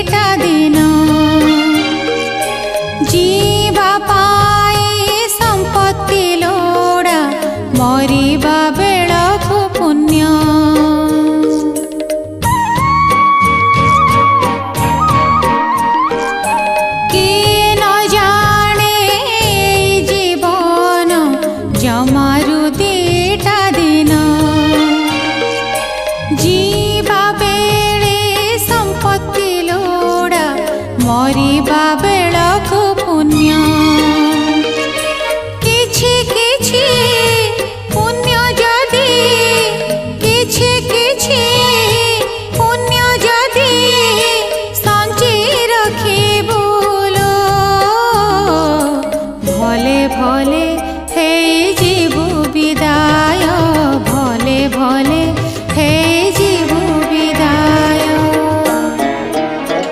दीटा दिन जीवा पाई संपत्ति लोड़ा मरिबा बेलकु पुण्य किए न जाने जीवन जमारु दीटा दिन जीवा बेले संपत्ति लोड़ा मरिबा बेलकु पुण्य।